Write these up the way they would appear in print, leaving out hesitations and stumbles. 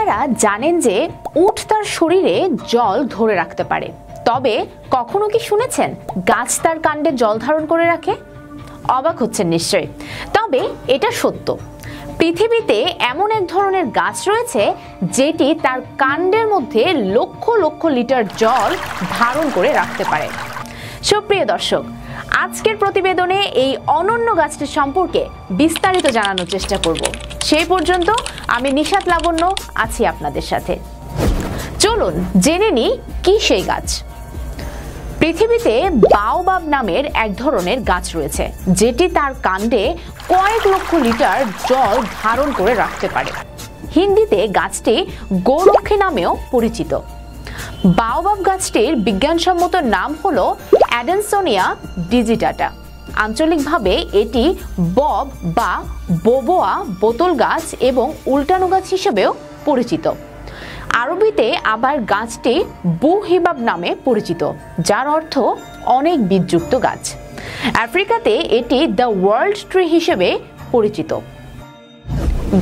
আপনারা জানেন যে উট তার শরীরে জল ধরে রাখতে পারে, তবে কখনো কি শুনেছেন গাছ তার কাণ্ডে জল ধারণ করে রাখে? অবাক হচ্ছেন নিশ্চয়ই, তবে এটা সত্য। পৃথিবীতে এমন এক ধরনের গাছ রয়েছে যেটি তার কাণ্ডের মধ্যে লক্ষ লক্ষ লিটার জল ধারণ করে রাখতে পারে। সুপ্রিয় দর্শক, আজকের প্রতিবেদনে এই অনন্য গাছটি সম্পর্কে বিস্তারিত জানানোর চেষ্টা করব। সেই পর্যন্ত আমি নিশাত লাবণ্য আছি আপনাদের সাথে। চলুন জেনে নিই কি সেই গাছ। পৃথিবীতে বাওবাব নামের এক ধরনের গাছ রয়েছে যেটি তার কাণ্ডে কয়েক লক্ষ লিটার জল ধারণ করে রাখতে পারে। হিন্দিতে গাছটি গোরক্ষী নামেও পরিচিত। বাওবাব গাছটির বিজ্ঞানসম্মত নাম হলো অ্যাডেনসোনিয়া ডিজিটাটা। আঞ্চলিকভাবে এটি বব বা বোবোয়া বোতল গাছ এবং উল্টানো গাছ হিসেবেও পরিচিত। আরবিতে আবার গাছটি বুহিবাব নামে পরিচিত, যার অর্থ অনেক বীজযুক্ত গাছ। আফ্রিকাতে এটি দ্য ওয়ার্ল্ড ট্রি হিসেবে পরিচিত।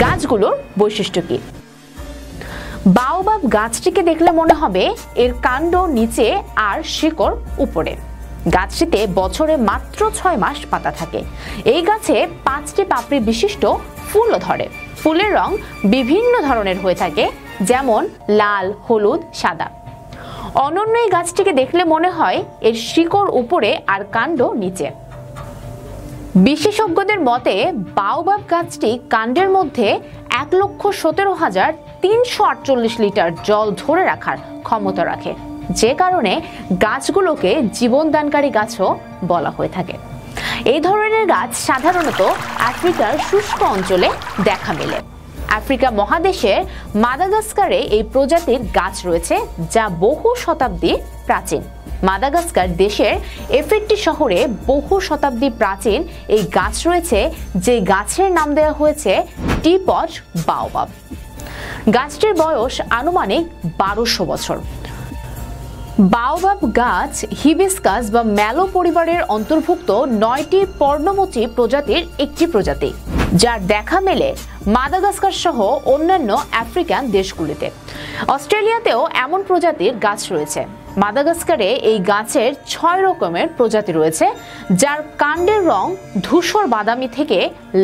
গাছগুলোর বৈশিষ্ট্য কি? বাওবাব গাছটিকে দেখলে মনে হবে এর কাণ্ড নিচে আর শিকড় উপরে। গাছটিতে বছরে মাত্র 6 মাস পাতা থাকে। এই গাছে 5টি পাপড়ি বিশিষ্ট ফুলও ধরে। ফুলের রং বিভিন্ন ধরনের হয়ে থাকে, যেমন লাল, হলুদ, সাদা। অনন্য এই গাছটিকে দেখলে মনে হয় এর শিকড় উপরে আর কাণ্ড নিচে। বিশেষজ্ঞদের মতে বাওবাব গাছটি কাণ্ডের মধ্যে 1,17,348 লিটার জল ধরে রাখার ক্ষমতা রাখে, যে কারণে গাছগুলোকে জীবনদানকারী গাছও বলা হয়ে থাকে। এই ধরনের গাছ সাধারণত আফ্রিকার শুষ্ক অঞ্চলে দেখা মেলে। আফ্রিকা মহাদেশের মাদাগাস্কারে এই প্রজাতির গাছ রয়েছে, যা বহু শতাব্দী প্রাচীন। মাদাগাস্কার দেশের এফেট্টি শহরে বহু শতাব্দী প্রাচীন এই গাছ রয়েছে, যে গাছের নাম দেওয়া হয়েছে টিপট বাওবাব। গাছটির বয়স আনুমানিক 1200 বছর। বাওবাব গাছ হিবিস্কাস বা ম্যালো পরিবারের অন্তর্ভুক্ত 9টি পর্ণমোচী প্রজাতির একটি প্রজাতি, যার দেখা মেলে মাদাগাস্কার সহ অন্যান্য আফ্রিকান দেশগুলিতে। অস্ট্রেলিয়াতেও এমন প্রজাতির গাছ রয়েছে। মাদাগাস্কারে এই গাছের 6 রকমের প্রজাতি রয়েছে, যার কাণ্ডের রং ধূসর বাদামি থেকে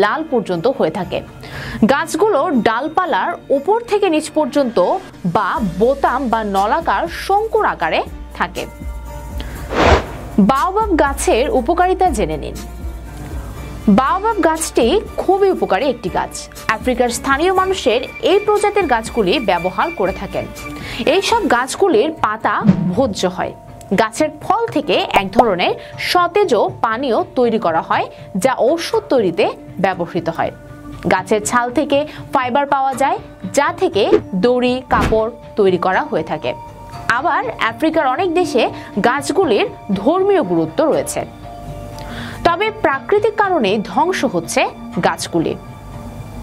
লাল পর্যন্ত হয়ে থাকে। গাছগুলোর ডালপালার উপর থেকে নিচ পর্যন্ত বা বোতাম বা নলাকার শঙ্কুর আকারে থাকে। বাওবাব গাছের উপকারিতা জেনে নিন। বাওবাব গাছটি খুবই উপকারী একটি গাছ। আফ্রিকার স্থানীয় মানুষের এই প্রজাতির গাছগুলি ব্যবহার করে থাকেন। এইসব গাছগুলির পাতা ভোজ্য হয়। গাছের ফল থেকে এক ধরনের সতেজ পানীয় তৈরি করা হয়, যা ঔষধ তৈরিতে ব্যবহৃত হয়। গাছের ছাল থেকে ফাইবার পাওয়া যায়, যা থেকে দড়ি, কাপড় তৈরি করা হয়ে থাকে। আবার আফ্রিকার অনেক দেশে গাছগুলির ধর্মীয় গুরুত্ব রয়েছে। তবে প্রাকৃতিক কারণে ধ্বংস হচ্ছে গাছগুলি।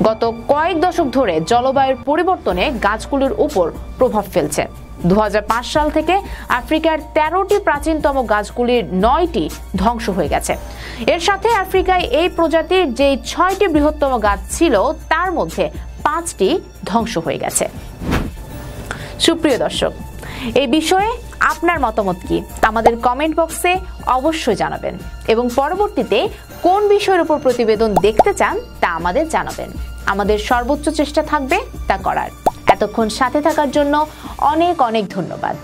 গত কয়েক দশক ধরে জলবায়ুর পরিবর্তনে গাছগুলির উপর প্রভাব ফেলছে। 2005 সাল থেকে আফ্রিকার 13টি প্রাচীনতম গাছগুলির 9টি ধ্বংস হয়ে গেছে। এর সাথে আফ্রিকায় এই প্রজাতির যে 6টি বৃহত্তম গাছ ছিল, তার মধ্যে 5টি ধ্বংস হয়ে গেছে। সুপ্রিয় দর্শক, এই বিষয়ে আপনার মতামত কি আমাদের কমেন্ট বক্সে অবশ্যই জানাবেন, এবং পরবর্তীতে কোন বিষয়ের উপর প্রতিবেদন দেখতে চান তা আমাদের জানাবেন। আমাদের সর্বোচ্চ চেষ্টা থাকবে তা করার। এতক্ষণ সাথে থাকার জন্য অনেক অনেক ধন্যবাদ।